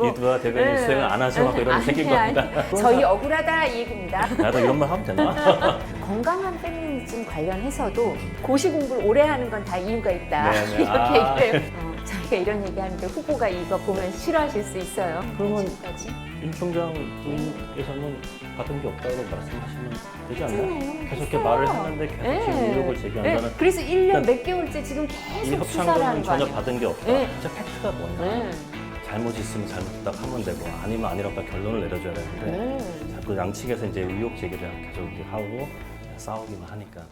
가지고 이두아 대변인 수행을 안 하셔서 이런 게 생긴 겁니다. 저희 억울하다 이 얘기입니다. 나도 이런 말 하면 되나? 건강한 페미니즘 관련해서도 고시 공부를 오래 하는 건 다 이유가 있다. 네네. 이렇게 얘기를 해요. 저희가 이런 얘기하는데 후보가 이거 보면 싫어하실 수 있어요. 그러면 지금까지. 윤 총장 분께서는 받은 게 없다고 말씀하시면 되지 않나요? 했잖아요. 계속 이렇게 말을 했는데 계속 지금 의혹을 제기한다는 그래서 1년 그러니까 몇 개월째 지금 이 계속 수사를 하는 협상금은 거 전혀 아니에요? 받은 게 없다. 네. 진짜 팩트가 뭔가. 네. 잘못이 있으면 잘못했다 하면 되고 아니면 아니라고 결론을 내려줘야 되는데 자꾸 양측에서 이제 의혹 제기를 계속 이렇게 하고 싸우기만 하니까.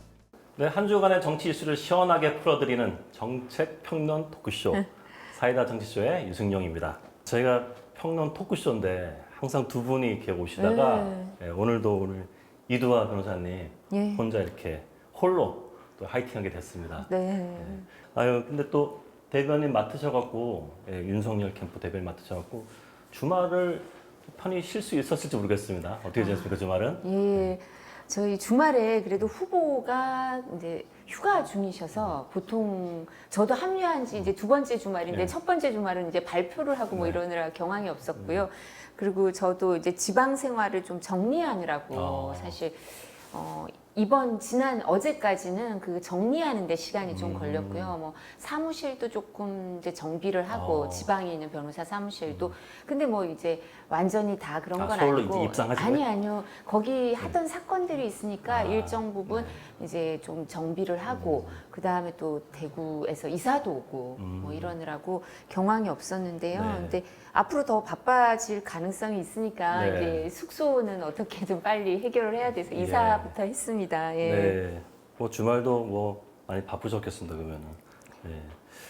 네, 한 주간의 정치 이슈를 시원하게 풀어드리는 정책 평론 토크쇼 사이다 정치쇼의 유승용입니다. 저희가 평론 토크쇼인데 항상 두 분이 이렇게 오시다가 오늘도 오늘 이두아 변호사님 예. 혼자 이렇게 홀로 또 화이팅하게 됐습니다. 네. 아유 근데 또 대변인 맡으셔갖고 윤석열 캠프 대변인 맡으셔갖고 주말을 편히 쉴 수 있었을지 모르겠습니다. 어떻게 지냈습니까 주말은? 예. 저희 주말에 그래도 후보가 이제 휴가 중이셔서 보통 저도 합류한 지 이제 두 번째 주말인데 네. 첫 번째 주말은 이제 발표를 하고 뭐 네. 이러느라 경황이 없었고요. 그리고 저도 이제 지방 생활을 좀 정리하느라고 사실 이번 지난 어제까지는 그 정리하는 데 시간이 좀 걸렸고요. 뭐 사무실도 조금 이제 정비를 하고 지방에 있는 변호사 사무실도 근데 뭐 이제 완전히 다 그런 건 서울로 아니고 입상하신 아니요. 거기 하던 사건들이 있으니까 일정 부분 네. 이제 좀 정비를 하고 그 다음에 또 대구에서 이사도 오고 뭐 이러느라고 경황이 없었는데요. 네. 근데 앞으로 더 바빠질 가능성이 있으니까 네. 이제 숙소는 어떻게든 빨리 해결을 해야 돼서 이사부터 했습니다. 예. 네. 뭐 주말도 뭐 많이 바쁘셨겠습니다 그러면은. 네.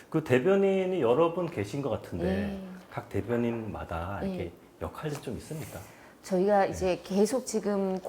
그 대변인이 여러 분 계신 것 같은데 예. 각 대변인마다 이렇게 역할이 좀 있습니까? 저희가 이제 계속 지금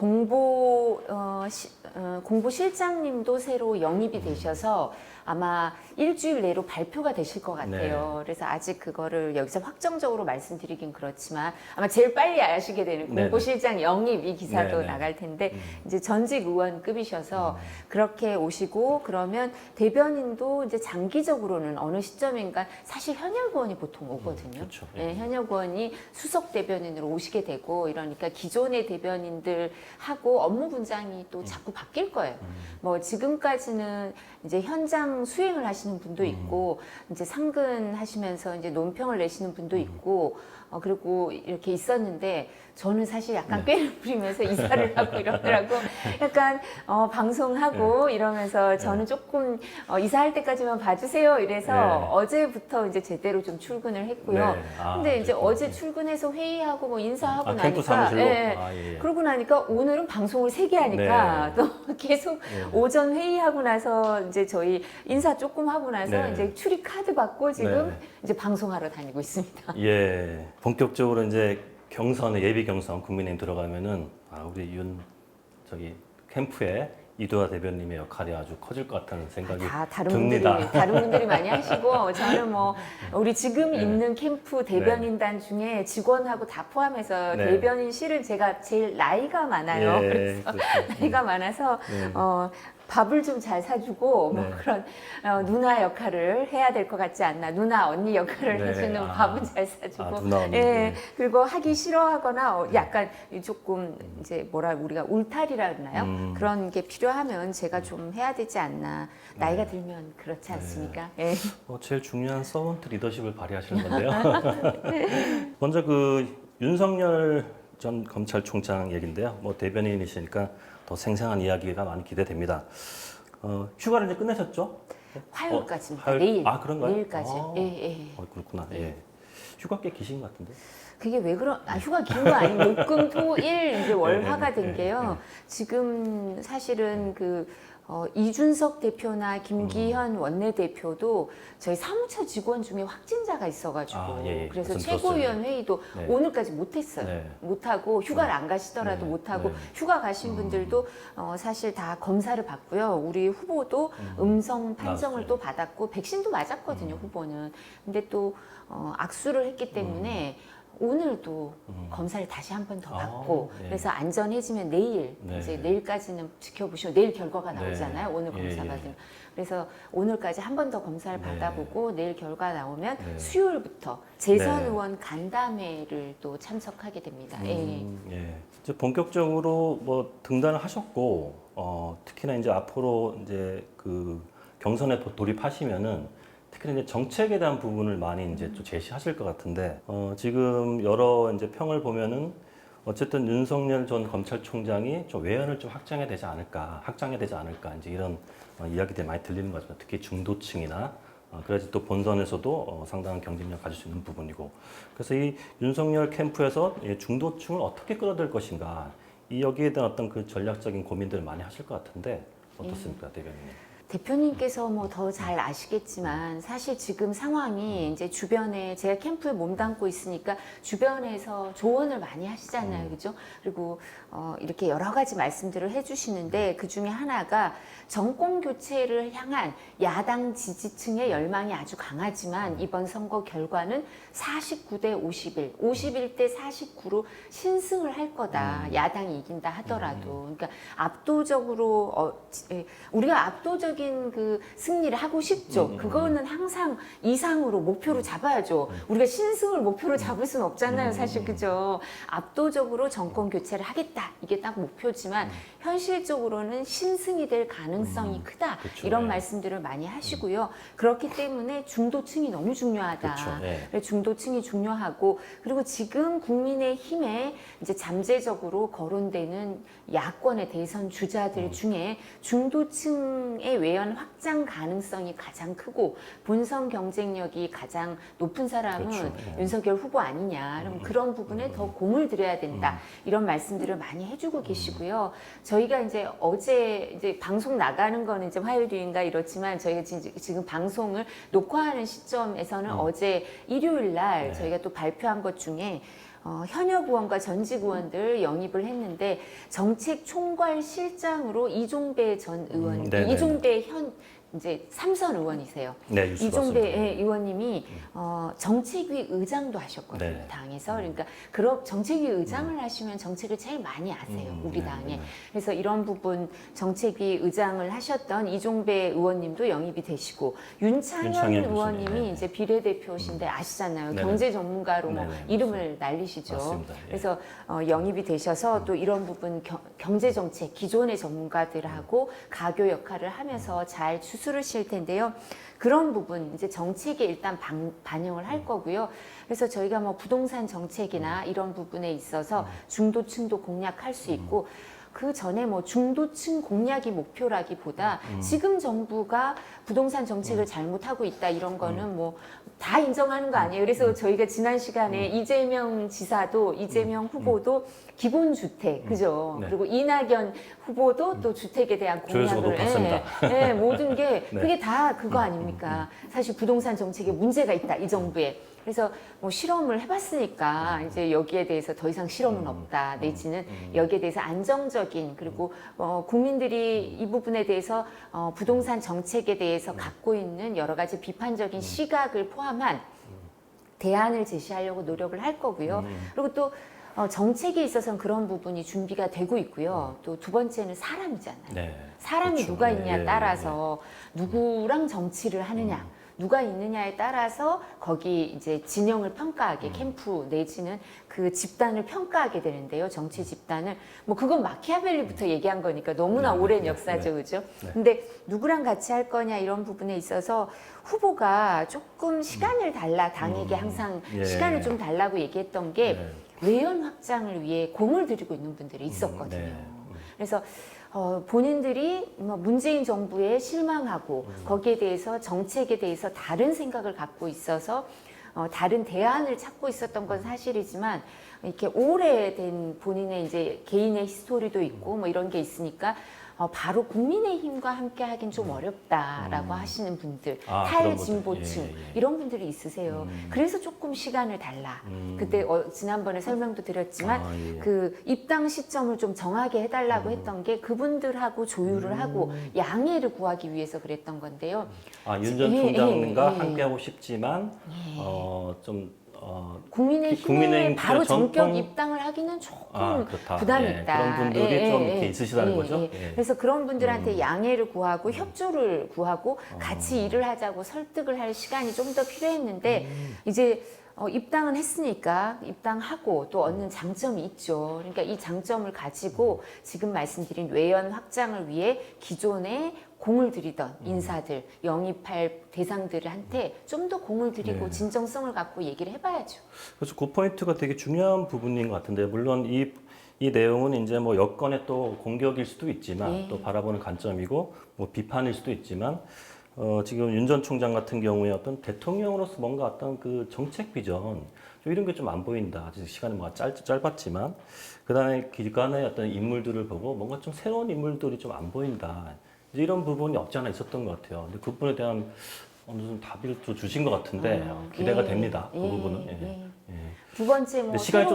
공보실장님도 새로 영입이 되셔서 아마 일주일 내로 발표가 되실 것 같아요. 네. 그래서 아직 그거를 여기서 확정적으로 말씀드리긴 그렇지만 아마 제일 빨리 아시게 되는 네네. 공보실장 영입 이 기사도 네네. 나갈 텐데 이제 전직 의원급이셔서 그렇게 오시고 그러면 대변인도 이제 장기적으로는 어느 시점인가 사실 현역 의원이 보통 오거든요. 그렇죠. 예, 현역 의원이 수석 대변인으로 오시게 되고 이러니까 기존의 대변인들하고 업무 분장이 또 자꾸 바뀔 거예요. 뭐 지금까지는 이제 현장 수행을 하시는 분도 있고 이제 상근 하시면서 이제 논평을 내시는 분도 있고 그리고 이렇게 있었는데 저는 사실 약간 꾀를 부리면서 이사를 하고 이러더라고 약간 방송하고 이러면서 저는 조금 이사할 때까지만 봐주세요 이래서 어제부터 이제 제대로 좀 출근을 했고요. 네. 근데 이제 어제 출근해서 회의하고 뭐 인사하고 캠프 나니까 사무실로? 예. 예. 그러고 나니까 오늘은 방송을 3개 하니까 또 계속 오전 회의하고 나서 이제 저희 인사 조금 하고 나서 이제 출입 카드 받고 지금 이제 방송하러 다니고 있습니다. 예. 본격적으로 이제 경선에 예비 경선 국민의힘 들어가면은 우리 캠프에 이두아 대변님의 역할이 아주 커질 것 같다는 생각이 듭니다. 다른 분들이 많이 하시고 저는 뭐 우리 지금 있는 캠프 대변인단 중에 직원하고 다 포함해서 대변인실은 제가 제일 나이가 많아요. 그래서 나이가 많아서 밥을 좀 잘 사주고 뭐 그런 누나 역할을 해야 될 것 같지 않나. 누나 언니 역할을 해주는 밥은 잘 사주고 누나 언니. 그리고 하기 싫어하거나 약간 조금 이제 우리가 울타리라 그러나요? 그런 게 필요하면 제가 좀 해야 되지 않나. 나이가 들면 그렇지 않습니까? 예. 제일 중요한 서번트 리더십을 발휘하시는 건데요. 먼저 그 윤석열 전 검찰총장 얘긴데요. 뭐 대변인이시니까 더 생생한 이야기가 많이 기대됩니다. 휴가를 이제 끝내셨죠? 화요일까지입니다. 내일. 그런가요? 내일까지. 예. 그렇구나. 예. 휴가 꽤 기신 것 같은데. 그게 왜 휴가 긴 거 아니고 목금토일 이제 월화가 된 게요. 지금 사실은 이준석 대표나 김기현 원내대표도 저희 사무처 직원 중에 확진자가 있어가지고 그래서 최고위원 회의도 오늘까지 못했어요. 못하고 휴가를 안 가시더라도 못하고 휴가 가신 분들도 사실 다 검사를 받고요. 우리 후보도 음성 판정을 또 받았고 백신도 맞았거든요. 후보는. 근데 또 악수를 했기 때문에 오늘도 검사를 다시 한 번 더 받고 네. 그래서 안전해지면 내일 네. 이제 내일까지는 지켜보시면 내일 결과가 네. 나오잖아요. 오늘 예, 검사 예. 받으면 그래서 오늘까지 한 번 더 검사를 네. 받아보고 내일 결과 나오면 네. 수요일부터 재선 네. 의원 간담회를 또 참석하게 됩니다. 예. 예. 이제 본격적으로 뭐 등단을 하셨고 특히나 이제 앞으로 이제 그 경선에 돌입하시면은 특히나 이제 정책에 대한 부분을 많이 이제 좀 제시하실 것 같은데 지금 여러 이제 평을 보면은 어쨌든 윤석열 전 검찰총장이 좀 외연을 좀 확장해야 되지 않을까 이제 이런 이야기들이 많이 들리는 것 같습니다. 특히 중도층이나 그래야지 또 본선에서도 상당한 경쟁력 가질 수 있는 부분이고 그래서 이 윤석열 캠프에서 이 중도층을 어떻게 끌어들 것인가 이 여기에 대한 어떤 그 전략적인 고민들을 많이 하실 것 같은데 어떻습니까, 대변인님? 대표님께서 뭐 더 잘 아시겠지만 사실 지금 상황이 이제 주변에 제가 캠프에 몸담고 있으니까 주변에서 조언을 많이 하시잖아요, 그죠? 그리고 이렇게 여러 가지 말씀들을 해주시는데 그 중에 하나가 정권 교체를 향한 야당 지지층의 열망이 아주 강하지만 이번 선거 결과는 49대 51, 51대 49로 신승을 할 거다. 야당이 이긴다 하더라도. 그러니까 압도적으로 우리가 압도적인 그 승리를 하고 싶죠. 그거는 항상 이상으로 목표로 잡아야죠. 우리가 신승을 목표로 잡을 수는 없잖아요, 사실 그죠? 압도적으로 정권 교체를 하겠다. 이게 딱 목표지만 현실적으로는 신승이 될 가능성이 크다. 그쵸, 이런 예. 말씀들을 많이 하시고요. 그렇기 때문에 중도층이 너무 중요하다. 그쵸, 예. 그래서 중도층이 중요하고 그리고 지금 국민의힘에 이제 잠재적으로 거론되는 야권의 대선 주자들 중에 중도층의 외연 확장 가능성이 가장 크고 본선 경쟁력이 가장 높은 사람은 그렇죠. 윤석열 후보 아니냐. 그럼 그런 부분에 더 공을 들여야 된다. 이런 말씀들을 많이 해주고 계시고요. 저희가 이제 어제 이제 방송 나가는 거는 이제 화요일인가 이렇지만 저희가 지금 방송을 녹화하는 시점에서는 어제 일요일 날 네. 저희가 또 발표한 것 중에 현역 의원과 전직 의원들 영입을 했는데 정책 총괄 실장으로 이종배 전 의원, 네네네. 이종배 현 이제 삼선 의원이세요. 네, 뉴스 이종배 봤습니다. 의원님이 정책위 의장도 하셨거든요, 네. 당에서. 그러니까 그런 정책위 의장을 하시면 정책을 제일 많이 아세요, 우리 네, 당에. 네. 그래서 이런 부분 정책위 의장을 하셨던 이종배 의원님도 영입이 되시고 윤창현 윤창현 의원님이 교수님, 네. 이제 비례대표신데 아시잖아요. 네네. 경제 전문가로 뭐 네네. 이름을 날리시죠. 맞습니다. 예. 그래서 영입이 되셔서 또 이런 부분 경제 정책 기존의 전문가들하고 가교 역할을 하면서 잘 추스르실 텐데요. 그런 부분 이제 정책에 일단 반영을 할 거고요. 그래서 저희가 뭐 부동산 정책이나 이런 부분에 있어서 중도층도 공략할 수 있고 그 전에 뭐 중도층 공략이 목표라기보다 지금 정부가 부동산 정책을 잘못하고 있다 이런 거는 뭐 다 인정하는 거 아니에요. 그래서 저희가 지난 시간에 이재명 지사도 이재명 후보도 기본 주택 그죠? 네. 그리고 이낙연 후보도 또 주택에 대한 조회수가 공약을 높았습니다. 모든 게 네. 그게 다 그거 아닙니까? 사실 부동산 정책에 문제가 있다 이 정부에. 그래서 뭐 실험을 해봤으니까 이제 여기에 대해서 더 이상 실험은 없다 내지는 여기에 대해서 안정적인 그리고 국민들이 이 부분에 대해서 부동산 정책에 대해서 갖고 있는 여러 가지 비판적인 시각을 포함한 대안을 제시하려고 노력을 할 거고요. 그리고 또 정책에 있어서는 그런 부분이 준비가 되고 있고요. 또 두 번째는 사람이잖아요. 네. 사람이 그렇죠. 누가 예, 있냐에 예, 따라서 누구랑 정치를 하느냐, 누가 있느냐에 따라서 거기 이제 진영을 평가하게 캠프 내지는 그 집단을 평가하게 되는데요. 정치 집단을 뭐 그건 마키아벨리부터 얘기한 거니까 너무나 네, 오랜 네, 역사죠, 네. 그죠? 네. 근데 누구랑 같이 할 거냐 이런 부분에 있어서 후보가 조금 시간을 달라 당에게 항상 예. 시간을 좀 달라고 얘기했던 게 네. 외연 확장을 위해 공을 들이고 있는 분들이 있었거든요. 네. 그래서 본인들이 뭐 문재인 정부에 실망하고 거기에 대해서 정책에 대해서 다른 생각을 갖고 있어서 다른 대안을 찾고 있었던 건 사실이지만 이렇게 오래된 본인의 이제 개인의 히스토리도 있고 뭐 이런 게 있으니까 바로 국민의힘과 함께 하긴 좀 어렵다라고 하시는 분들, 아, 그런 탈진보층 분들. 예, 예. 이런 분들이 있으세요. 그래서 조금 시간을 달라. 그때 지난번에 설명도 드렸지만 아, 예. 그 입당 시점을 좀 정하게 해달라고 했던 게 그분들하고 조율을 하고 양해를 구하기 위해서 그랬던 건데요. 윤 전 예, 총장과 예, 예. 함께하고 싶지만 예. 좀 국민의힘에 바로 전통- 전격 입당을 하기는 조금 그렇다. 부담이 예, 있다. 그런 분들이 좀 이렇게 있으시다는 거죠. 예. 그래서 그런 분들한테 양해를 구하고 협조를 구하고 같이 일을 하자고 설득을 할 시간이 좀 더 필요했는데 이제 입당은 했으니까 입당하고 또 얻는 장점이 있죠. 그러니까 이 장점을 가지고 지금 말씀드린 외연 확장을 위해 기존에 공을 들이던 인사들, 영입할 대상들한테 좀 더 공을 들이고 네. 진정성을 갖고 얘기를 해봐야죠. 그래서 그 포인트가 되게 중요한 부분인 것 같은데 물론 이 내용은 이제 뭐 여건의 또 공격일 수도 있지만 네. 또 바라보는 관점이고 뭐 비판일 수도 있지만 지금 윤 전 총장 같은 경우에 어떤 대통령으로서 뭔가 어떤 그 정책 비전 좀 이런 게 좀 안 보인다. 아직 시간이 뭐 짧았지만 그다음에 기관의 어떤 인물들을 보고 뭔가 좀 새로운 인물들이 좀 안 보인다. 이제 이런 부분이 없지 않아 있었던 것 같아요. 근데 그 부분에 대한 어느 정도 답을 또 주신 것 같은데 기대가 됩니다. 그 부분은. 예. 두 번째 뭐 근데 시간을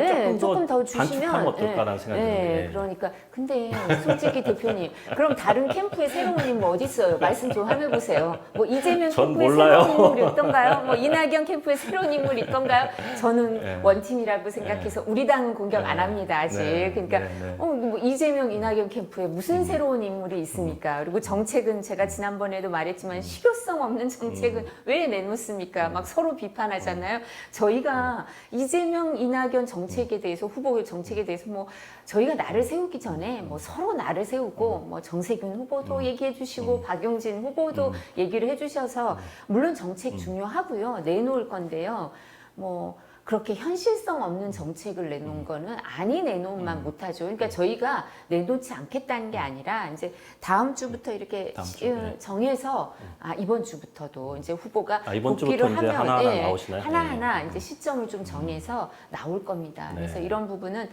새로운- 조금 더 주시면 단축하면 어떨까라는 생각이 드는데. 예. 그러니까 근데 솔직히 대표님 그럼 다른 캠프에 새로운 인물 어디 있어요? 말씀 좀 해보세요. 뭐 이재명 전 캠프에 몰라요. 새로운 인물이 있던가요? 뭐 이낙연 캠프에 새로운 인물이 있던가요? 저는 예. 원팀이라고 생각해서 우리 당은 공격 안 합니다 아직. 네. 그러니까 네. 뭐 이재명, 이낙연 캠프에 무슨 새로운 인물이 있습니까? 그리고 정책은 제가 지난번에도 말했지만 실효성 없는 정책은 왜 내놓습니까? 막 서로 비판하잖아요. 저희가 이재명, 이낙연 정책에 대해서 후보 정책에 대해서 뭐 저희가 나를 세우기 전에 뭐 서로 나를 세우고 뭐 정세균 후보도 얘기해 주시고 박용진 후보도 얘기를 해 주셔서 물론 정책 중요하고요. 내놓을 건데요. 뭐 그렇게 현실성 없는 정책을 내놓은 거는 아니 내놓으면 못하죠. 그러니까 저희가 내놓지 않겠다는 게 아니라 이제 다음 주부터 이렇게 다음 주, 네. 정해서 이번 주부터도 이제 후보가 이번 복귀를 주부터 이제 하면 하나하나 나오시나요? 하나하나 네. 이제 시점을 좀 정해서 나올 겁니다. 네. 그래서 이런 부분은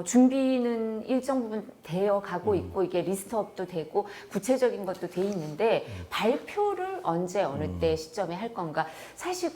준비는 일정 부분 되어 가고 있고 이게 리스트업도 되고 구체적인 것도 돼 있는데 발표를 언제 어느 때 시점에 할 건가 사실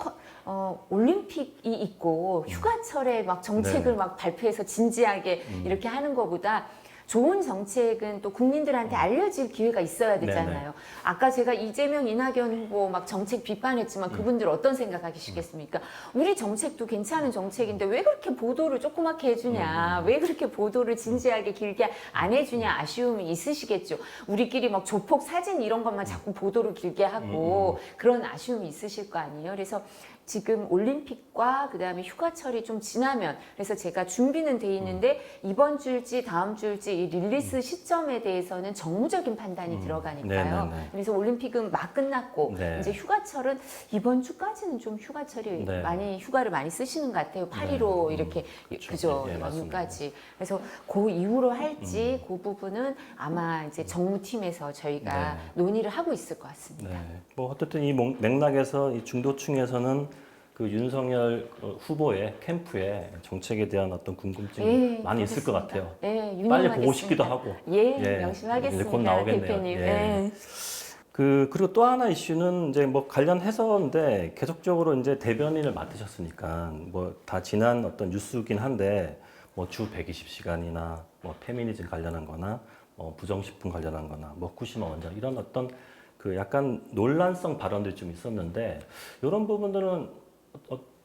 올림픽이 있고 휴가철에 막 정책을 네. 막 발표해서 진지하게 이렇게 하는 것보다 좋은 정책은 또 국민들한테 알려질 기회가 있어야 되잖아요. 네네. 아까 제가 이재명, 이낙연 후보 막 정책 비판했지만 그분들 어떤 생각하시겠습니까? 우리 정책도 괜찮은 정책인데 왜 그렇게 보도를 조그맣게 해주냐? 왜 그렇게 보도를 진지하게 길게 안 해주냐? 아쉬움이 있으시겠죠. 우리끼리 막 조폭 사진 이런 것만 자꾸 보도를 길게 하고 그런 아쉬움이 있으실 거 아니에요. 그래서 지금 올림픽과 그다음에 휴가철이 좀 지나면 그래서 제가 준비는 돼 있는데 이번 주일지 다음 주일지 이 릴리스 시점에 대해서는 정무적인 판단이 들어가니까요. 네네네. 그래서 올림픽은 막 끝났고 네. 이제 휴가철은 이번 주까지는 좀 휴가철이 네. 많이 휴가를 많이 쓰시는 것 같아요. 8.15 이렇게 그렇죠. 그죠 예, 연휴까지. 그래서 그 이후로 할지 그 부분은 아마 이제 정무팀에서 저희가 논의를 하고 있을 것 같습니다. 네. 뭐 어쨌든 이 맥락에서 이 중도층에서는 그 윤석열 후보의 캠프의 정책에 대한 어떤 궁금증이 많이 있을 것 같아요. 빨리 보고 싶기도 하고. 명심하겠습니다. 이제 곧 나오겠네요. 대표님. 예. 그리고 또 하나 이슈는 이제 뭐 관련해서인데 계속적으로 이제 대변인을 맡으셨으니까 뭐 다 지난 어떤 뉴스긴 한데 뭐 주 120시간이나 뭐 페미니즘 관련한 거나 뭐 부정식품 관련한 거나 뭐 후쿠시마 원전 이런 어떤 그 약간 논란성 발언들이 좀 있었는데 이런 부분들은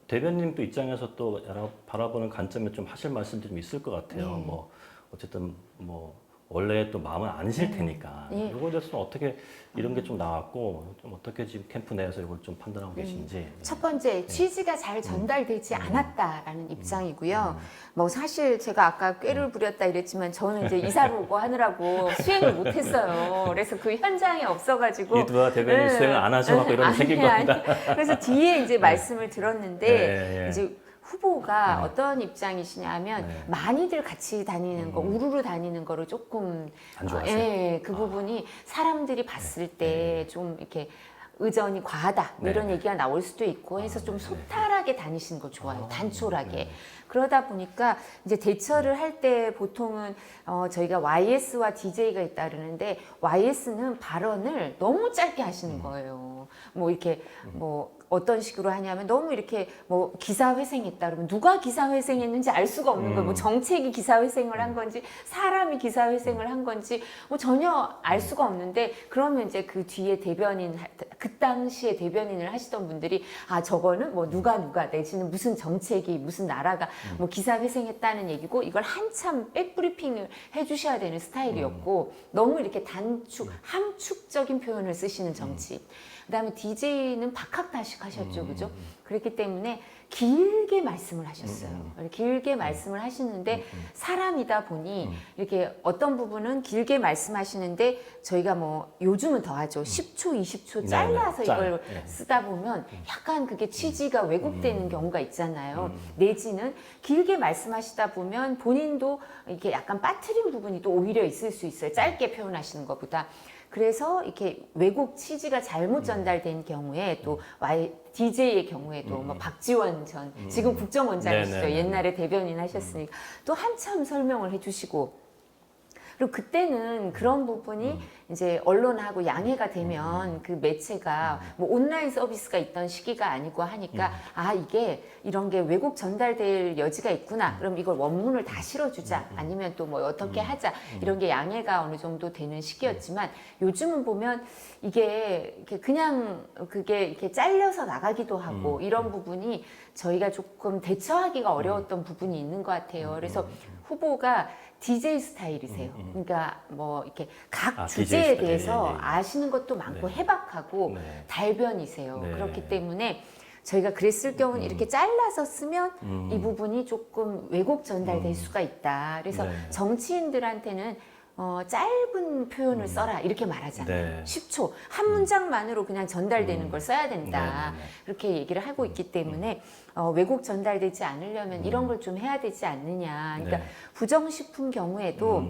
대변인도 입장에서 또 여러 바라보는 관점에 좀 하실 말씀도 좀 있을 것 같아요. 뭐 어쨌든 뭐 원래 또 마음은 아니실 테니까 이거에 대해서는 어떻게 이런 게 좀 나왔고 좀 어떻게 지금 캠프 내에서 이걸 좀 판단하고 계신지. 첫 번째 취지가 잘 전달되지 않았다라는 입장이고요. 뭐 사실 제가 아까 꾀를 부렸다 이랬지만 저는 이제 이사를 오고 하느라고 수행을 못했어요. 그래서 그 현장에 없어가지고 이두와 대변인 수행을 안 하셔서 이런 게 생긴 겁니다. 그래서 뒤에 이제 말씀을 들었는데 예. 이제 후보가 어떤 입장이시냐면 많이들 같이 다니는 거, 우르르 다니는 거를 조금 안 좋아하세요? 그 부분이 사람들이 봤을 때 좀 이렇게 의전이 과하다 뭐 이런 얘기가 나올 수도 있고 해서 좀 소탈하게 다니시는 거 좋아요. 단촐하게. 그러다 보니까 이제 대처를 할 때 보통은 저희가 YS와 DJ가 있다 그러는데 YS는 발언을 너무 짧게 하시는 거예요. 뭐 이렇게 뭐 어떤 식으로 하냐면 너무 이렇게 뭐 기사 회생했다 그러면 누가 기사 회생했는지 알 수가 없는 거예요. 뭐 정책이 기사 회생을 한 건지 사람이 기사 회생을 한 건지 뭐 전혀 알 수가 없는데 그러면 이제 그 뒤에 대변인 그 당시에 대변인을 하시던 분들이 아 저거는 뭐 누가 내지는 무슨 정책이 무슨 나라가 뭐 기사 회생했다는 얘기고 이걸 한참 백브리핑을 해주셔야 되는 스타일이었고 너무 이렇게 단축 함축적인 표현을 쓰시는 정치. 그다음에 DJ는 박학다식 하셨죠, 그죠? 그렇기 때문에 길게 말씀을 하셨어요. 길게 말씀을 하시는데 사람이다 보니 이렇게 어떤 부분은 길게 말씀하시는데 저희가 뭐 요즘은 더 하죠. 10초, 20초 잘라서 이걸 쓰다 보면 약간 그게 취지가 왜곡되는 경우가 있잖아요. 내지는 길게 말씀하시다 보면 본인도 이렇게 약간 빠뜨린 부분이 또 오히려 있을 수 있어요. 짧게 표현하시는 것보다. 그래서 이렇게 왜곡 취지가 잘못 전달된 경우에 또 DJ의 경우에도 뭐 박지원 전 지금 국정원장이시죠. 네네네. 옛날에 대변인 하셨으니까 또 한참 설명을 해주시고 그리고 그때는 그런 부분이 이제 언론하고 양해가 되면 그 매체가 뭐 온라인 서비스가 있던 시기가 아니고 하니까 아 이게 이런 게 왜곡 전달될 여지가 있구나. 그럼 이걸 원문을 다 실어주자. 아니면 또 뭐 어떻게 하자. 이런 게 양해가 어느 정도 되는 시기였지만 요즘은 보면 이게 이렇게 그냥 그게 이렇게 잘려서 나가기도 하고 이런 부분이 저희가 조금 대처하기가 어려웠던 부분이 있는 것 같아요. 그래서 후보가 DJ 스타일이세요. 그러니까 뭐 이렇게 각 주제에 DJ 대해서 스타일. 아시는 것도 많고 해박하고 네. 달변이세요. 네. 그렇기 때문에 저희가 그랬을 경우는 이렇게 잘라서 쓰면 이 부분이 조금 왜곡 전달될 수가 있다. 그래서 네. 정치인들한테는 짧은 표현을 써라 이렇게 말하잖아요. 네. 10초 한 문장만으로 그냥 전달되는 걸 써야 된다. 네. 그렇게 얘기를 하고 있기 때문에 왜곡 전달되지 않으려면 이런 걸 좀 해야 되지 않느냐. 그러니까 네. 부정식품 경우에도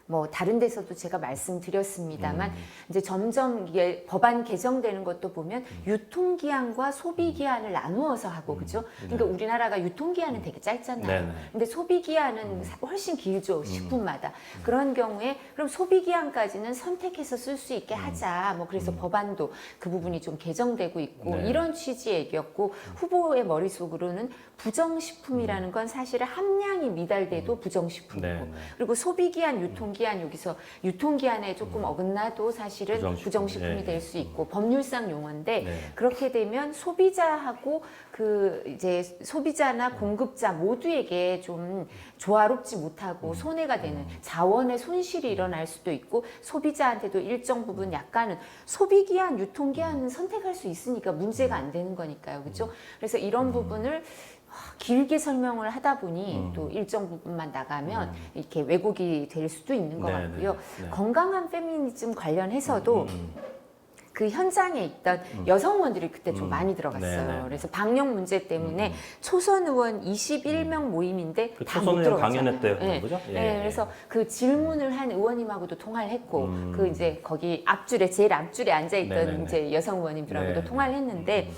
뭐 다른 데서도 제가 말씀드렸습니다만 이제 점점 이게 법안 개정되는 것도 보면 유통기한과 소비기한을 나누어서 하고 그죠? 그러니까 우리나라가 유통기한은 되게 짧잖아요. 네네. 근데 소비기한은 훨씬 길죠. 식품마다. 그런 경우에 그럼 소비기한까지는 선택해서 쓸 수 있게 하자. 뭐 그래서 법안도 그 부분이 좀 개정되고 있고 네. 이런 취지의 얘기였고 후보의 머릿속으로는 부정식품이라는 건 사실은 함량이 미달돼도 부정식품이고 네. 그리고 소비기한, 유통기한 여기서 유통기한에 조금 어긋나도 사실은 부정식품이 예, 될 수 있고 법률상 용어인데 네. 그렇게 되면 소비자하고 그 이제 소비자나 공급자 모두에게 좀 조화롭지 못하고 손해가 되는 자원의 손실이 일어날 수도 있고 소비자한테도 일정 부분 약간은 소비기한, 유통기한은 선택할 수 있으니까 문제가 안 되는 거니까요. 그렇죠? 그래서 이런 부분을 길게 설명을 하다 보니 또 일정 부분만 나가면 이렇게 왜곡이 될 수도 있는 것 네, 같고요. 네, 네. 건강한 페미니즘 관련해서도 그 현장에 있던 여성의원들이 그때 좀 많이 들어갔어요. 네, 네. 그래서 방역 문제 때문에 초선 의원 21명 모임인데 그 다 초선 못 의원 들어갔잖아요. 강연회 때 네. 그런 거죠? 예, 네, 예. 그래서 그 질문을 한 의원님하고도 통화를 했고 그 이제 거기 앞줄에 제일 앞줄에 앉아 있던 네네네. 이제 여성 의원님들하고도 네. 통화를 했는데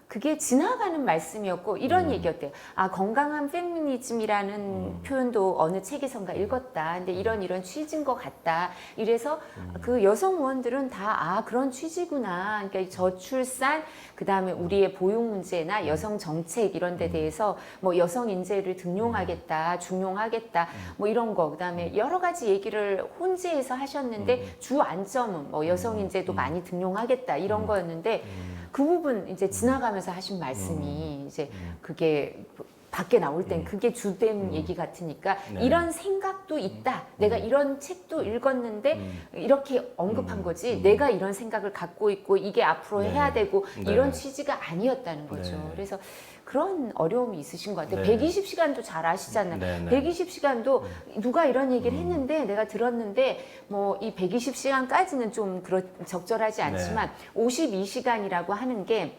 그게 지나가는 말씀이었고 이런 얘기였대요. 아 건강한 페미니즘이라는 표현도 어느 책에선가 읽었다. 근데 이런 취지인 것 같다. 이래서 그 여성 의원들은 다 아 그런 취지구나. 그러니까 이 저출산 그다음에 우리의 보육 문제나 여성 정책 이런 데 대해서 뭐 여성 인재를 등용하겠다, 중용하겠다, 뭐 이런 거 그다음에 여러 가지 얘기를 혼재해서 하셨는데 주 안점은 뭐 여성 인재도 많이 등용하겠다 이런 거였는데 그 부분 이제 지나가면서 하신 말씀이 이제 그게 밖에 나올 땐 그게 주된 얘기 같으니까 네. 이런 생각도 있다. 내가 이런 책도 읽었는데 이렇게 언급한 거지. 내가 이런 생각을 갖고 있고 이게 앞으로 네. 해야 되고 네. 이런 취지가 아니었다는 거죠. 네. 그래서 그런 어려움이 있으신 것 같아요. 네. 120시간도 잘 아시잖아요. 네, 네. 120시간도 누가 이런 얘기를 했는데 내가 들었는데 뭐 이 120시간까지는 좀 적절하지 않지만 52시간이라고 하는 게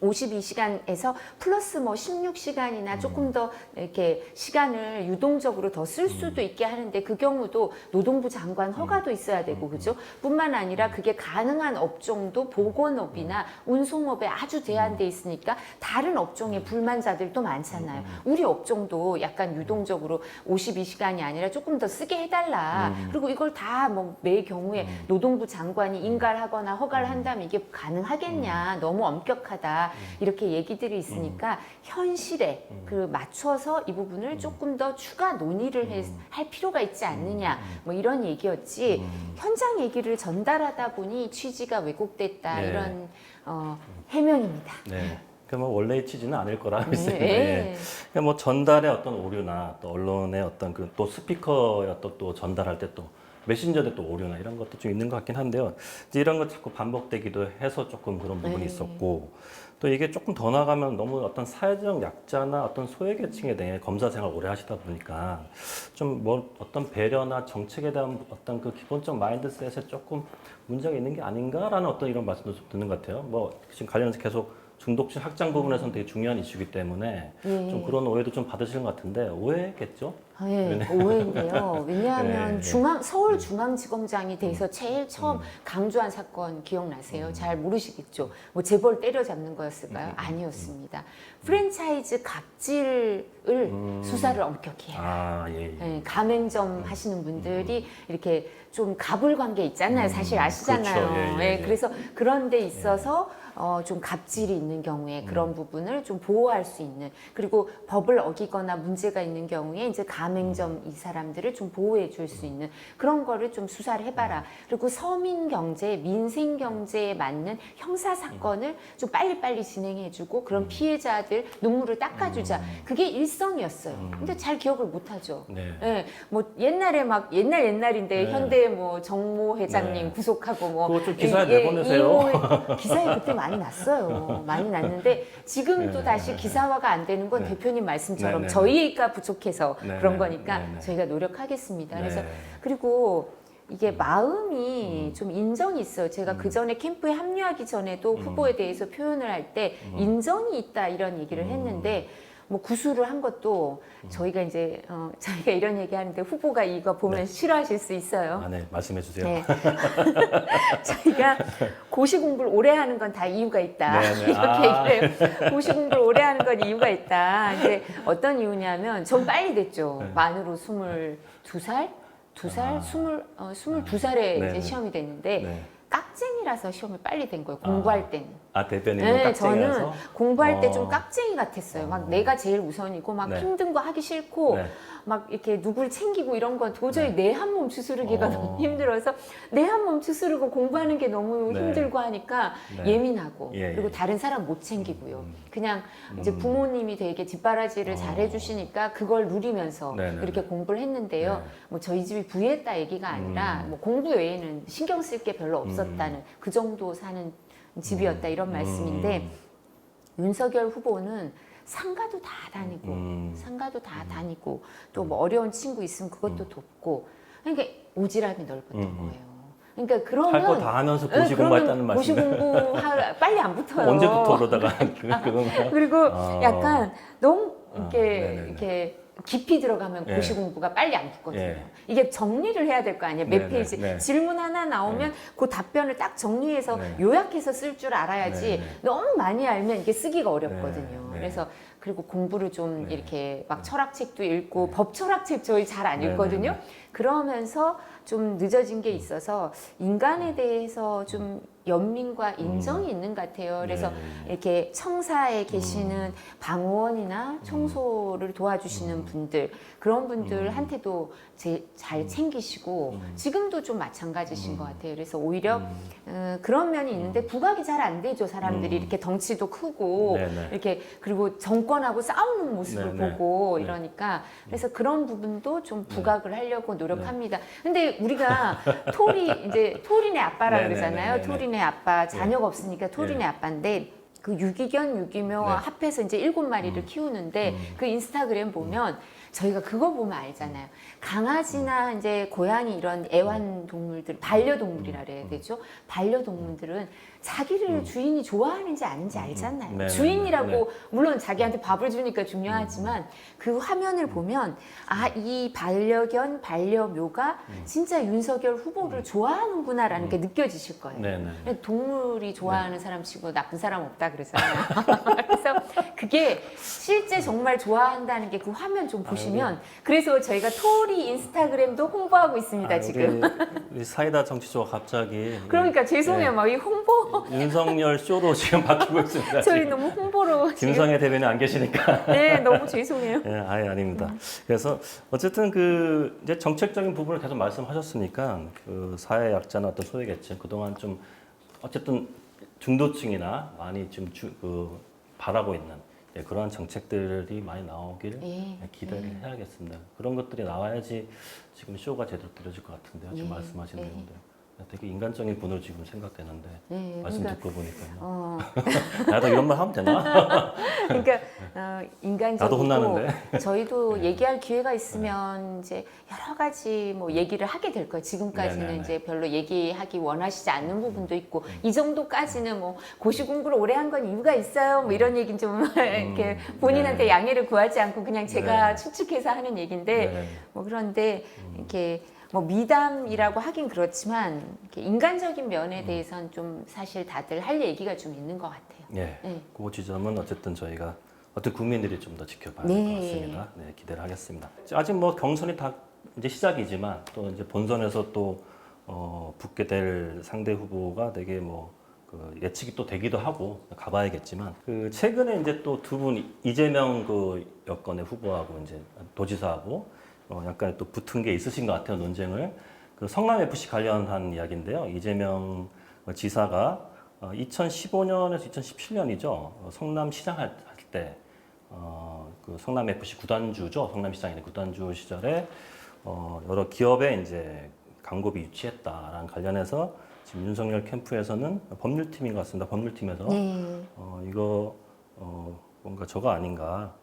52시간에서 플러스 뭐 16시간이나 조금 더 이렇게 시간을 유동적으로 더 쓸 수도 있게 하는데 그 경우도 노동부 장관 허가도 있어야 되고 그죠? 뿐만 아니라 그게 가능한 업종도 보건업이나 운송업에 아주 제한돼 있으니까 다른 업종의 불만자들도 많잖아요. 우리 업종도 약간 유동적으로 52시간이 아니라 조금 더 쓰게 해달라. 그리고 이걸 다 뭐 매 경우에 노동부 장관이 인가하거나 허가를 한다면 이게 가능하겠냐? 너무 엄격하다. 된다. 이렇게 얘기들이 있으니까 현실에 그 맞춰서 이 부분을 조금 더 추가 논의를 할 필요가 있지 않느냐. 뭐 이런 얘기였지. 현장 얘기를 전달하다 보니 취지가 왜곡됐다. 네. 이런 해명입니다. 네. 그뭐 원래의 취지는 아닐 거라 믿습니다. 네. 예. 그러니까 뭐 전달의 어떤 오류나 또 언론의 어떤 그 또 스피커의 또 전달할 때 또 메신저의 또 오류나 이런 것도 좀 있는 것 같긴 한데요. 이제 이런 거 자꾸 반복되기도 해서 조금 그런 부분이 네. 있었고 또 이게 조금 더 나가면 너무 어떤 사회적 약자나 어떤 소외계층에 대해 검사 생활 오래 하시다 보니까 좀 뭐 어떤 배려나 정책에 대한 어떤 그 기본적 마인드셋에 조금 문제가 있는 게 아닌가라는 어떤 이런 말씀도 좀 듣는 것 같아요. 뭐 지금 관련해서 계속 중독性확장 부분에서는 되게 중요한 이슈이기 때문에 좀 그런 오해도 좀 받으시는 것 같은데 오해겠죠? 네, 오해인데요. 왜냐하면 네. 서울중앙지검장이 돼서 제일 처음 강조한 사건 기억나세요? 잘 모르시겠죠? 뭐 재벌 때려잡는 거였을까요? 아니었습니다. 프랜차이즈 갑질을 수사를 엄격히 해요. 아, 예, 예. 네, 가맹점 하시는 분들이 이렇게 좀 가불 관계 있잖아요. 사실 아시잖아요. 그렇죠. 예, 예, 예. 그래서 그런 데 있어서 좀 갑질이 있는 경우에 그런 부분을 좀 보호할 수 있는, 그리고 법을 어기거나 문제가 있는 경우에 이제 가맹점 이 사람들을 좀 보호해 줄 수 있는 그런 거를 좀 수사를 해봐라. 그리고 서민 경제, 민생 경제에 맞는 형사 사건을 좀 빨리빨리 진행해주고 그런 피해자들 눈물을 닦아주자. 그게 일성이었어요. 근데 잘 기억을 못하죠. 네. 예, 뭐 옛날에 막 옛날인데 네. 현대 뭐 정모 회장님 네. 구속하고 뭐 그거 좀 기사에 내보내세요. 기사에 그때 많이 났어요. 많이 났는데 지금도 네. 다시 기사화가 안 되는 건 네. 대표님 말씀처럼 네. 저희가 부족해서 네. 그런 네. 거니까 네. 저희가 노력하겠습니다. 그래서 네. 그리고 이게 마음이 좀 인정이 있어요. 제가 그 전에 캠프에 합류하기 전에도 후보에 대해서 표현을 할 때 인정이 있다 이런 얘기를 했는데 뭐 구술을 한 것도 저희가 이제 저희가 이런 얘기하는데 후보가 이거 보면 싫어하실 수 있어요. 아, 네, 말씀해 주세요. 네. 저희가 고시 공부를 오래 하는 건 다 이유가 있다. 네, 네. 이렇게 얘기를 해요. 고시 공부를 오래 하는 건 이유가 있다. 근데 어떤 이유냐면 전 빨리 됐죠. 네. 만으로 22살? 2살? 22살에 네, 이제 네. 시험이 됐는데 네. 깍쟁이라서 시험을 빨리 된 거예요. 공부할 때는. 아, 대표님은 네, 깍쟁이라서? 저는 공부할 때 좀 깍쟁이 같았어요. 막 내가 제일 우선이고 막 네. 힘든 거 하기 싫고 네. 막 이렇게 누굴 챙기고 이런 건 도저히 내 한 몸 추스르기가 너무 힘들어서 내 한 몸 추스르고 공부하는 게 너무 네. 힘들고 하니까 네. 예민하고 예, 예. 그리고 다른 사람 못 챙기고요. 그냥 이제 부모님이 되게 뒷바라지를 잘 해주시니까 그걸 누리면서 네, 네, 이렇게 네. 공부를 했는데요. 네. 뭐 저희 집이 부했다 얘기가 아니라 뭐 공부 외에는 신경 쓸 게 별로 없었다는 그 정도 사는 집이었다 이런 말씀인데 윤석열 후보는 상가도 다 다니고 상가도 다 다니고 또 뭐 어려운 친구 있으면 그것도 돕고 그러니까 오지랖이 넓었던 거예요. 그러니까 그러면 할 거 다 하면서 네, 고시 공부했다는 고시 말씀이에요. 공부 빨리 안 붙어요. 언제부터 그러다가 그건가요? 그리고 아. 약간 너무 네네네. 이렇게 깊이 들어가면 예. 고시 공부가 빨리 안 붙거든요. 예. 이게 정리를 해야 될 거 아니에요. 몇 네네, 페이지 네. 질문 하나 나오면 그 답변을 딱 정리해서 네. 요약해서 쓸 줄 알아야지 네네. 너무 많이 알면 이게 쓰기가 어렵거든요. 네. 그래서 그리고 공부를 좀 네. 이렇게 막 철학책도 읽고 법 철학책 저희 잘 안 읽거든요. 네네. 그러면서 좀 늦어진 게 있어서 인간에 대해서 좀 연민과 인정이 있는 것 같아요. 그래서 네. 이렇게 청사에 계시는 방호원이나 청소를 도와주시는 분들 그런 분들한테도 잘 챙기시고 지금도 좀 마찬가지신 것 같아요. 그래서 오히려 그런 면이 있는데 부각이 잘 안 되죠. 사람들이 이렇게 덩치도 크고 네네. 이렇게 그리고 정권하고 싸우는 모습을 네네. 보고 네. 이러니까 그래서 그런 부분도 좀 부각을 하려고 노력합니다. 근데 우리가 토린의 아빠라 네네네네. 그러잖아요. 토린의 아빠 자녀가 없으니까 토린의 네. 아빠인데 그 유기견 유기묘 네. 합해서 이제 7마리를 키우는데 그 인스타그램 보면 저희가 그거 보면 알잖아요. 강아지나 이제 고양이 이런 애완동물들, 반려동물이라 그래야 되죠. 반려동물들은 자기를 주인이 좋아하는지 아닌지 알잖아요. 네네네. 주인이라고 네. 물론 자기한테 밥을 주니까 중요하지만 그 화면을 보면 아, 이 반려견, 반려묘가 진짜 윤석열 후보를 좋아하는구나라는 게 느껴지실 거예요. 네네. 동물이 좋아하는 사람 치고 나쁜 사람 없다 그러잖아요. 그래서 그게 실제 정말 좋아한다는 게 그 화면 좀 보시면 보시면 그래서 저희가 토리 인스타그램도 홍보하고 있습니다 지금. 우리 사이다 정치조가 갑자기 그러니까 죄송해요. 막 이 홍보 윤석열 쇼로 지금 바뀌고 있습니다. 저희 지금. 너무 홍보로 지금. 김성애 대변인 안 계시니까. 네, 너무 죄송해요. 예, 아예 아닙니다. 그래서 어쨌든 그 이제 정책적인 부분을 계속 말씀하셨으니까 그 사회 약자나 어떤 소외계층 그동안 좀 어쨌든 중도층이나 많이 좀 바라고 있는 그러한 정책들이 많이 나오길 기대를 해야겠습니다. 그런 것들이 나와야지 지금 쇼가 제대로 들어질 것 같은데요. 지금 말씀하신 내용들. 되게 인간적인 분으로 지금 생각되는데 말씀 그러니까, 듣고 보니까요. 나도 이런 말 하면 되나? 그러니까 인간적이고 나도 혼나는데. 저희도 얘기할 기회가 있으면 이제 여러 가지 뭐 얘기를 하게 될 거예요. 지금까지는 이제 별로 얘기하기 원하시지 않는 부분도 있고 이 정도까지는 뭐 고시 공부를 오래 한 건 이유가 있어요. 뭐 이런 얘기는 좀 이렇게 본인한테 양해를 구하지 않고 그냥 제가 추측해서 하는 얘기인데 뭐 그런데 이렇게 뭐 미담이라고 하긴 그렇지만 이렇게 인간적인 면에 대해서는 좀 사실 다들 할 얘기가 좀 있는 것 같아요. 예, 그 지점은 어쨌든 저희가 어떤 국민들이 좀 더 지켜봐야 될 것 같습니다. 네, 기대를 하겠습니다. 아직 뭐 경선이 다 이제 시작이지만 또 이제 본선에서 또 붙게 될 상대 후보가 되게 뭐 그 예측이 또 되기도 하고 가봐야겠지만 그 최근에 이제 또 두 분 이재명 그 여권의 후보하고 이제 도지사하고 약간 또 붙은 게 있으신 것 같아요, 논쟁을. 그 성남 FC 관련한 이야기인데요. 이재명 지사가 2015년에서 2017년이죠. 성남시장 할 때, 그 성남 FC 구단주죠. 성남시장의 구단주 시절에 여러 기업에 이제 광고비 유치했다라는 관련해서 지금 윤석열 캠프에서는 법률팀인 것 같습니다. 법률팀에서 이거 뭔가 저거 아닌가,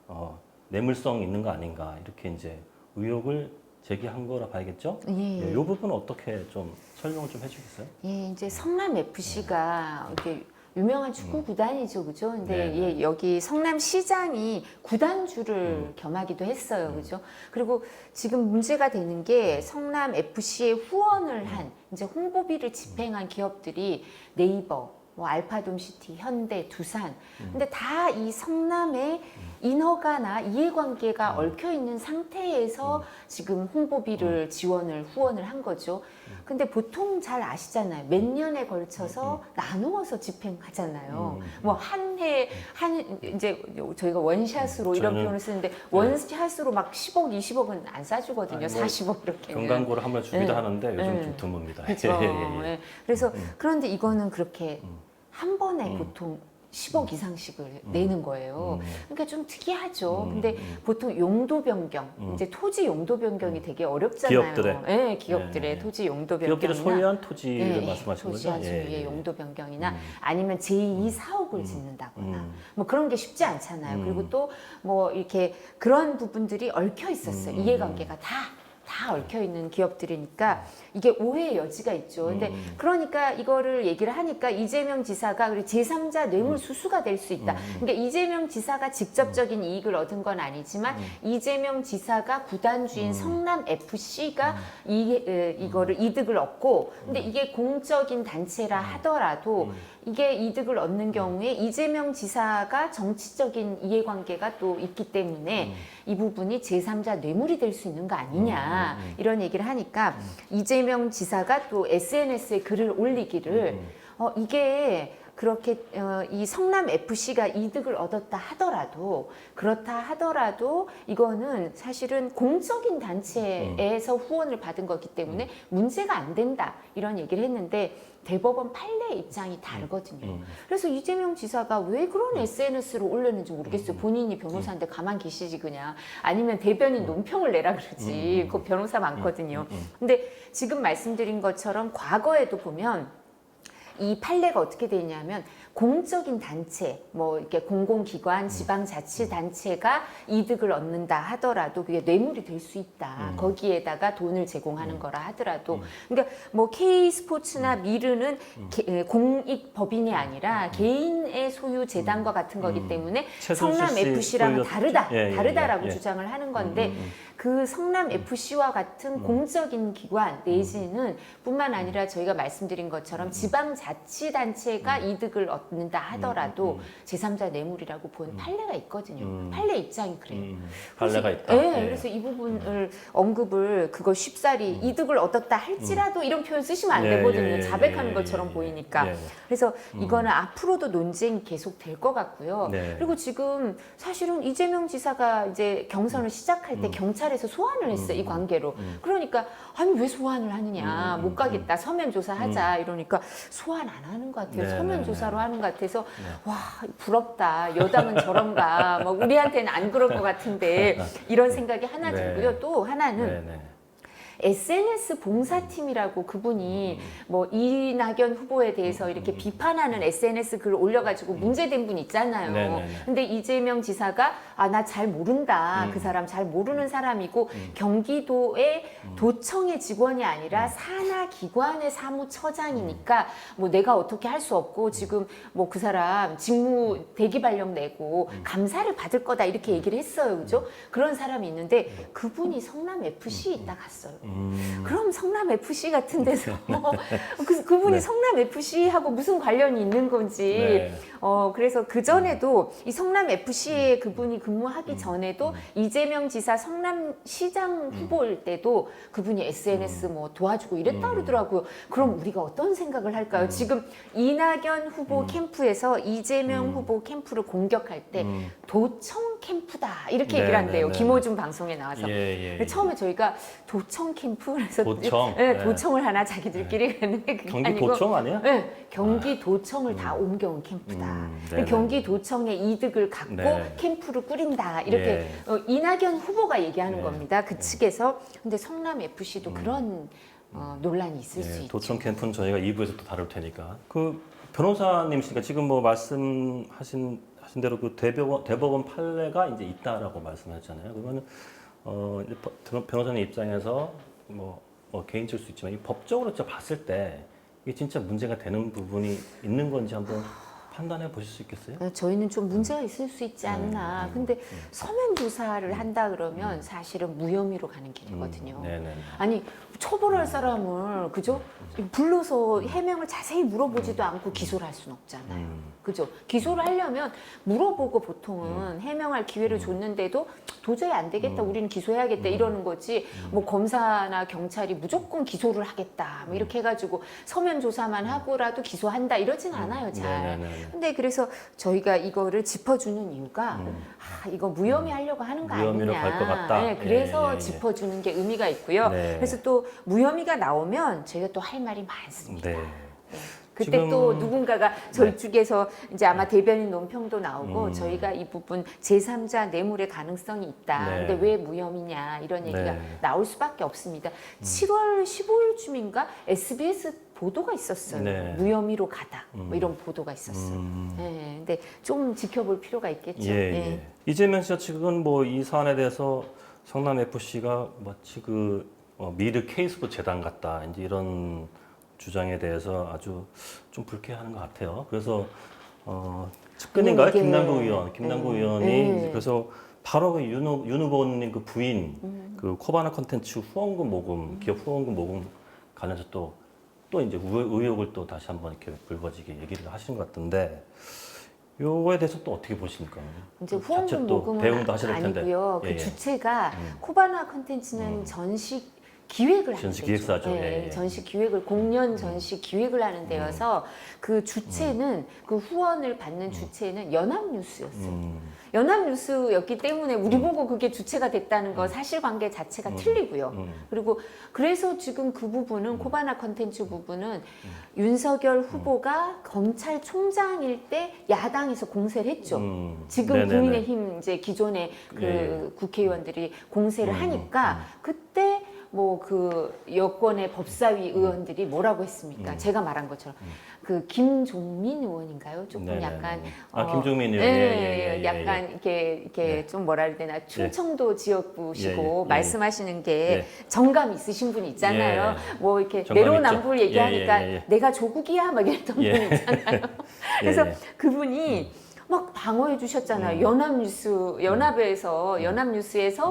뇌물성 있는 거 아닌가 이렇게 이제 의혹을 제기한 거라 봐야겠죠? 이 부분은 어떻게 좀 설명을 좀 해주겠어요? 이제 성남 FC가 이렇게 유명한 축구 구단이죠, 그죠? 근데 여기 성남시장이 구단주를 겸하기도 했어요, 그죠? 그리고 지금 문제가 되는 게 성남 FC에 후원을 한 이제 홍보비를 집행한 기업들이 네이버, 뭐 알파돔시티, 현대, 두산. 근데 다 이 성남에 인허가나 이해관계가 얽혀 있는 상태에서 지금 홍보비를 지원을 후원을 한 거죠. 근데 보통 잘 아시잖아요. 몇 년에 걸쳐서 나누어서 집행하잖아요. 뭐 한 해 이제 저희가 원샷으로 이런 표현을 쓰는데 원샷으로 막 10억, 20억은 안 싸주거든요. 40억 이렇게. 경광고를 한번 주기도 하는데 요즘 좀 드뭅니다. 그렇죠. 그래서 그런데 이거는 그렇게 한 번에 보통 10억 이상씩을 내는 거예요. 그러니까 좀 특이하죠. 근데 보통 용도 변경, 이제 토지 용도 변경이 되게 어렵잖아요. 기업들의, 기업들의 토지 용도 변경이나 기업들이 소유한 토지를 말씀하시는 토지 거죠? 소유의 용도 변경이나 아니면 제2 사옥을 짓는다거나 뭐 그런 게 쉽지 않잖아요. 그리고 또 뭐 이렇게 그런 부분들이 얽혀 있었어요. 이해관계가 다 얽혀 있는 기업들이니까 이게 오해의 여지가 있죠. 근데 그러니까 이거를 얘기를 하니까 이재명 지사가 제3자 뇌물 수수가 될 수 있다. 그러니까 이재명 지사가 직접적인 이익을 얻은 건 아니지만 이재명 지사가 구단주인 성남 FC가 이거를 이득을 얻고 근데 이게 공적인 단체라 하더라도 이게 이득을 얻는 경우에 이재명 지사가 정치적인 이해관계가 또 있기 때문에 이 부분이 제3자 뇌물이 될 수 있는 거 아니냐 이런 얘기를 하니까 이재명 지사가 또 SNS에 글을 올리기를 이게 그렇게 이 성남 FC가 이득을 얻었다 하더라도 그렇다 하더라도 이거는 사실은 공적인 단체에서 후원을 받은 거기 때문에 문제가 안 된다 이런 얘기를 했는데 대법원 판례 입장이 다르거든요. 그래서 이재명 지사가 왜 그런 SNS로 올렸는지 모르겠어요. 본인이 변호사인데 가만 계시지 그냥 아니면 대변인 논평을 내라 그러지. 그 변호사 많거든요. 근데 지금 말씀드린 것처럼 과거에도 보면 이 판례가 어떻게 돼 있냐면 공적인 단체, 뭐 이렇게 공공기관, 지방자치단체가 이득을 얻는다 하더라도 그게 뇌물이 될 수 있다. 거기에다가 돈을 제공하는 거라 하더라도, 그러니까 뭐 K 스포츠나 미르는 공익 법인이 아니라 개인의 성남의 소유 재단과 같은 거기 때문에 최순실 성남 씨 FC랑은 소유- 다르다라고 예. 주장을 하는 건데 그 성남 FC와 같은 공적인 기관 내지는 뿐만 아니라 저희가 말씀드린 것처럼 지방자치단체가 이득을 얻는다 하더라도 제3자 뇌물이라고 보는 판례가 있거든요. 판례 입장이 그래요. 판례가 있다. 네, 예. 그래서 이 부분을 언급을 그걸 쉽사리 이득을 얻었다 할지라도 이런 표현 쓰시면 안 예, 되거든요. 예, 자백하는 예, 것처럼 예, 보이니까. 예. 그래서 이거는 앞으로도 논쟁이 계속 될 것 같고요. 네. 그리고 지금 사실은 이재명 지사가 이제 경선을 시작할 때 경찰에서 소환을 했어요. 이 관계로. 그러니까 아니 왜 소환을 하느냐. 못 가겠다. 서면 조사하자. 이러니까 소환 안 하는 것 같아요. 네, 서면 네, 조사로 하는 것 같아서 와 부럽다. 여당은 저런가. 막 우리한테는 안 그럴 것 같은데 이런 생각이 하나 네. 들고요. 또 하나는 네네. SNS 봉사팀이라고 그분이 뭐 이낙연 후보에 대해서 이렇게 비판하는 SNS 글을 올려가지고 문제된 분 있잖아요. 네네네. 근데 이재명 지사가 아, 나 잘 모른다. 그 사람 잘 모르는 사람이고 경기도의 도청의 직원이 아니라 산하기관의 사무처장이니까 뭐 내가 어떻게 할 수 없고 지금 뭐 그 사람 직무 대기 발령 내고 감사를 받을 거다 이렇게 얘기를 했어요. 그죠? 그런 사람이 있는데 그분이 성남 FC 있다 갔어요. 그럼 성남 FC 같은 데서 그분이 네. 성남 FC하고 무슨 관련이 있는 건지 네. 그래서 그 전에도 이 성남 FC에 그분이 근무하기 전에도 이재명 지사 성남시장 후보일 때도 그분이 SNS 뭐 도와주고 이랬다 그러더라고요. 그럼 우리가 어떤 생각을 할까요? 지금 이낙연 후보 캠프에서 이재명 후보 캠프를 공격할 때 도청 캠프다 이렇게 얘기를 한대요. 네, 네, 김호준 방송에 나와서. 예, 근데 처음에 저희가 도청 캠프에서 도청? 네, 네. 도청을 하나 자기들끼리 했는데 그게 경기 아니고 도청 아니야? 네, 경기 도청을 다 옮겨온 캠프다. 네네. 경기 도청의 이득을 갖고 네. 캠프를 꾸린다. 이렇게 이낙연 후보가 얘기하는 네. 겁니다. 그 측에서. 근데 성남 FC도 그런 논란이 있을 수 예, 있죠. 도청 캠프는 저희가 2부에서 또 다룰 테니까. 그 변호사님이시니까 지금 뭐 말씀하신 대로 그 대법원 판례가 이제 있다라고 말씀하셨잖아요. 그러면 이제 변호사님 입장에서 뭐 개인적일 수 있지만 이 법적으로 진짜 봤을 때 이게 진짜 문제가 되는 부분이 있는 건지 한번 판단해 보실 수 있겠어요? 저희는 좀 문제가 있을 수 있지 않나. 근데 서면 조사를 한다 그러면 사실은 무혐의로 가는 길이거든요. 네네. 아니 처벌할 사람을 그죠? 불러서 해명을 자세히 물어보지도 않고 기소를 할 수는 없잖아요. 그죠? 기소를 하려면 물어보고 보통은 해명할 기회를 줬는데도 도저히 안 되겠다. 우리는 기소해야겠다 이러는 거지. 뭐 검사나 경찰이 무조건 기소를 하겠다. 뭐 이렇게 해가지고 서면 조사만 하고라도 기소한다 이러진 않아요. 잘. 네네네. 근데 그래서 저희가 이거를 짚어주는 이유가 이거 무혐의 하려고 하는 거 무혐의로 아니냐. 갈것 같다. 네, 그래서 예, 예, 예. 짚어주는 게 의미가 있고요. 네. 그래서 또 무혐의가 나오면 저희가 또 할 말이 많습니다. 네. 그때 지금- 또 누군가가 저희 네. 쪽에서 이제 아마 대변인 논평도 나오고 음. 저희가 이 부분 제3자 뇌물의 가능성이 있다. 네. 근데 왜 무혐의냐 이런 얘기가 네. 나올 수밖에 없습니다. 7월 15일쯤인가 SBS 보도가 있었어요. 네. 무혐의로 가다. 뭐 이런 보도가 있었어요. 음. 네, 근데 좀 지켜볼 필요가 있겠죠. 예, 네. 예. 이재명 씨가 지금 뭐 이 사안에 대해서 성남 FC가 마치 그 미르 K스포 재단 같다 이제 이런 주장에 대해서 아주 좀 불쾌해하는 것 같아요. 그래서 측근인가요? 이게- 김남국 의원이 네. 그래서 바로 그 윤 후보님 그 부인 그 코바나 컨텐츠 후원금 모금 기업 후원금 모금 관련해서 또 이제 의혹을 또 다시 한번 이렇게 불거지게 얘기를 하시는 것 같은데. 요거에 대해서 또 어떻게 보십니까? 이제 자체 후원금 또 모금은 대응도 하실 텐데. 아니고요. 그 예, 예. 주체가 코바나 컨텐츠는 전시 기획을 하는 전시 데죠. 기획사죠. 예, 예, 예. 전시 기획을 공연 전시 기획을 하는 데여서 그 주체는 그 후원을 받는 주체는 연합뉴스였어요. 연합뉴스였기 때문에 우리 보고 그게 주체가 됐다는 거 사실관계 자체가 틀리고요. 그리고 그래서 지금 그 부분은 코바나 컨텐츠 부분은 윤석열 후보가 검찰총장일 때 야당에서 공세를 했죠. 지금 네네네. 국민의힘 이제 기존의 그 예. 국회의원들이 공세를 하니까 그때 뭐 그 여권의 법사위 의원들이 뭐라고 했습니까? 제가 말한 것처럼 그 김종민 의원인가요? 조금 네네네. 약간 김종민 의원. 예. 약간 이렇게 네. 좀 뭐라 해야 되나 충청도 지역구시고 예. 말씀하시는 게 예. 정감 있으신 분 있잖아요. 뭐 이렇게 정감 내로남불 있죠. 얘기하니까 예. 내가 조국이야 막 이랬던 분 있잖아요. 그래서 그분이 막 방어해 주셨잖아요. 연합뉴스에서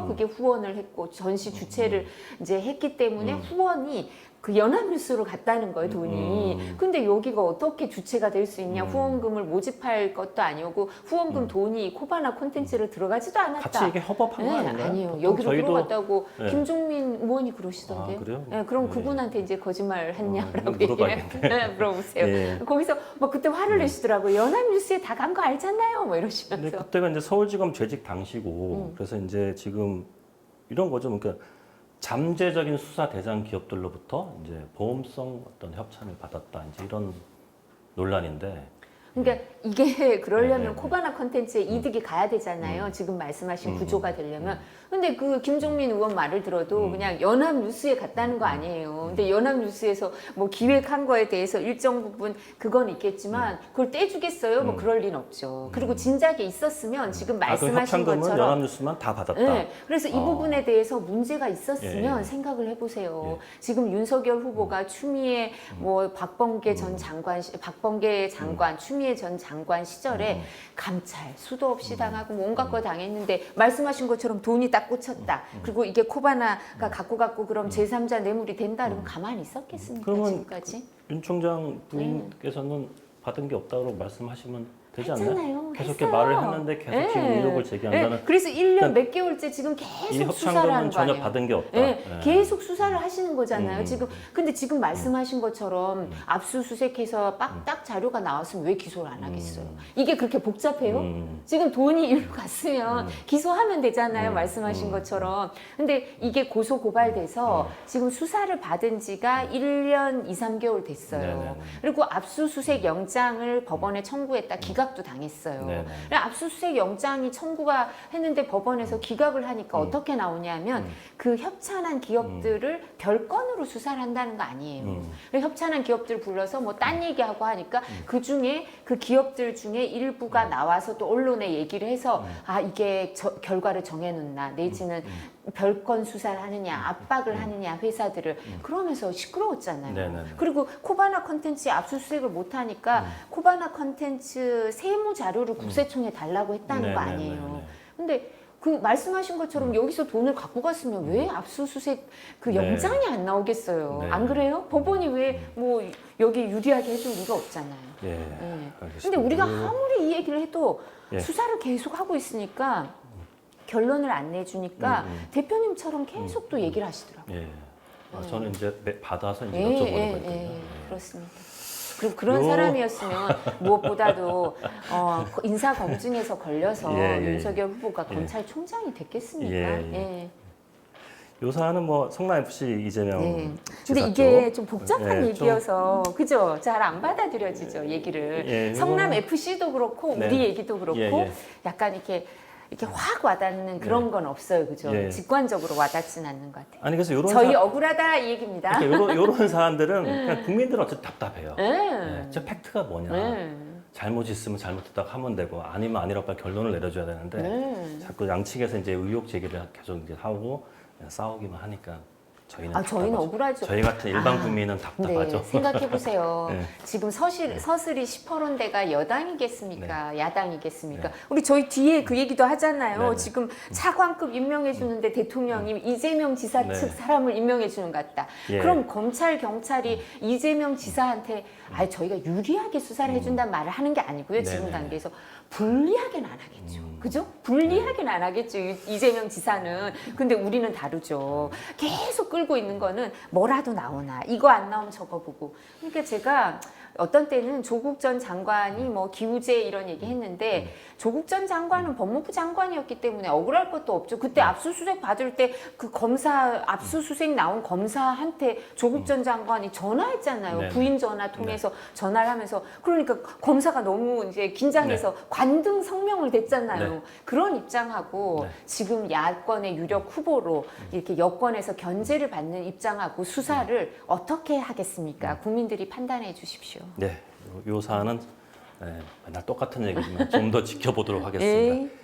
그게 후원을 했고 전시 주최를 이제 했기 때문에 후원이 그 연합뉴스로 갔다는 거예요, 돈이. 근데 여기가 어떻게 주체가 될 수 있냐? 후원금을 모집할 것도 아니고 후원금 돈이 코바나 콘텐츠로 들어가지도 않았다. 같이 이게 협업한 거 아닌가요? 아니에요. 보통 여기로 저희도- 들어갔다고 네. 김종민 의원이 그러시던데요. 아, 그래요? 네, 그럼 네. 그분한테 이제 거짓말 했냐라고 물어봐야겠네. 네, 물어보세요. 예. 거기서 막 그때 화를 내시더라고요. 연합뉴스에 다 간 거 알잖아요. 뭐 근데 이러시면서. 그때가 이제 서울지검 재직 당시고 그래서 이제 지금 이런 거죠. 그러니까 잠재적인 수사 대상 기업들로부터 이제 보험성 어떤 협찬을 받았다. 이제 이런 논란인데. 그러니까 이게 그러려면 네. 코바나 컨텐츠에 이득이 가야 되잖아요. 지금 말씀하신 구조가 되려면. 근데 그 김종민 의원 말을 들어도 그냥 연합뉴스에 갔다는 거 아니에요. 근데 연합뉴스에서 뭐 기획한 거에 대해서 일정 부분 그건 있겠지만 그걸 떼주겠어요? 뭐 그럴 리는 없죠. 그리고 진작에 있었으면 지금 그 말씀하신 협찬금은 것처럼 연합뉴스만 다 받았다. 네, 그래서 이 부분에 대해서 문제가 있었으면 예. 생각을 해보세요. 지금 윤석열 후보가 추미애 뭐 박범계 전 장관, 박범계 장관, 추미애 전 장관 시절에 감찰 수도 없이 당하고 뭐 온갖 거 당했는데 말씀하신 것처럼 돈이 딱 꽂혔다. 그리고 이게 코바나가 갖고 그럼 제3자 뇌물이 된다. 그러면 가만히 있었겠습니까? 그러면 지금까지? 윤 총장 부인께서는 받은 게 없다고 말씀하시면 되지 않나요? 했잖아요. 계속 이렇게 했어요. 말을 했는데 계속 지금 네. 의혹을 제기한다는. 네. 그래서 1년 그러니까 몇 개월째 지금 이 계속 수사를 하는 협찬금은 거 전혀 아니에요. 받은 게 없다. 네, 예. 계속 수사를 하시는 거잖아요. 근데 지금 말씀하신 것처럼 압수수색해서 딱 자료가 나왔으면 왜 기소를 안 하겠어요? 이게 그렇게 복잡해요? 지금 돈이 일로 갔으면 기소하면 되잖아요. 말씀하신 것처럼. 근데 이게 고소 고발돼서 지금 수사를 받은 지가 1년 2, 3개월 됐어요. 네네네. 그리고 압수수색 영장을 법원에 청구했다. 기각도 당했어요. 네네. 압수수색 영장이 청구가 했는데 법원에서 기각을 하니까 어떻게 나오냐면 그 협찬한 기업들을 별건으로 수사를 한다는 거 아니에요. 그래서 협찬한 기업들 불러서 뭐 딴 얘기하고 하니까 그 중에 그 기업들 중에 일부가 나와서 또 언론에 얘기를 해서 아 이게 결과를 정해놓나 내지는 별건 수사를 하느냐 압박을 하느냐 회사들을 그러면서 시끄러웠잖아요. 네네네. 그리고 코바나 컨텐츠에 압수수색을 못하니까 코바나 컨텐츠 세무 자료를 국세청에 달라고 했다는 거 아니에요. 네네네네. 근데 그 말씀하신 것처럼 여기서 돈을 갖고 갔으면 왜 압수수색 그 네. 영장이 안 나오겠어요? 네. 안 그래요? 법원이 왜 뭐 여기 유리하게 해줄 리가 없잖아요. 예. 네. 알겠습니다. 근데 우리가 그리고- 아무리 이 얘기를 해도 예. 수사를 계속 하고 있으니까 결론을 안 내주니까 대표님처럼 계속 또 얘기를 하시더라고요. 예. 아, 저는 이제 받아서 이제 예, 여쭤보는 예, 거거든요. 예, 그렇습니다. 그리고 그런 요- 사람이었으면 무엇보다도 인사 검증에서 걸려서 예, 예, 윤석열 후보가 검찰총장이 됐겠습니까? 예, 예. 요 사안은 뭐 성남 FC 이재명 네. 지사 근데 이게 쪽. 좀 복잡한 예, 얘기여서 그죠? 잘 안 받아들여지죠 얘기를. 예, 성남 이거는- FC도 그렇고 네. 우리 얘기도 그렇고 예, 예. 약간 이렇게 확 와닿는 그런 건 없어요, 그죠? 예. 직관적으로 와닿진 않는 것 같아요. 아니 그래서 요런 저희 억울하다 이 얘기입니다. 그러니까 요런 사안들은 그냥 국민들은 어쨌든 답답해요. 네. 저 팩트가 뭐냐. 네. 잘못 있으면 잘못했다고 하면 되고 아니면 아니라고 빨리 결론을 내려줘야 되는데 네. 자꾸 양측에서 이제 의혹 제기를 계속 이제 하고 싸우기만 하니까 저희는 저희는 답답하죠. 억울하죠. 저희 같은 일반 아, 국민은 답답하죠. 네, 생각해 보세요. 네. 지금 서슬이 10%대가 여당이겠습니까? 야당이겠습니까? 네. 우리 저희 뒤에 그 얘기도 하잖아요. 네네. 지금 차관급 임명해 주는데 대통령이 이재명 지사 네. 측 사람을 임명해 주는 것 같다. 예. 그럼 검찰 경찰이 이재명 지사한테 저희가 유리하게 수사를 해준다는 말을 하는 게 아니고요. 지금 네네. 단계에서 불리하게는 안 하겠죠. 그죠? 불리하게는 안 하겠죠. 이재명 지사는. 근데 우리는 다르죠. 계속 끌고 있는 거는 뭐라도 나오나. 이거 안 나오면 저거 보고. 그러니까 제가 어떤 때는 조국 전 장관이 뭐 기우제 이런 얘기 했는데 조국 전 장관은 법무부 장관이었기 때문에 억울할 것도 없죠. 그때 압수수색 받을 때 그 검사 압수수색 나온 검사한테 조국 전 장관이 전화했잖아요. 네. 부인 전화 통해서 전화를 하면서 그러니까 검사가 너무 이제 긴장해서 관등 성명을 냈잖아요. 네. 그런 입장하고 네. 지금 야권의 유력 후보로 이렇게 여권에서 견제를 받는 입장하고 수사를 어떻게 하겠습니까? 국민들이 판단해 주십시오. 네, 요 사안은 맨날 똑같은 얘기지만 좀 더 지켜보도록 하겠습니다. 네.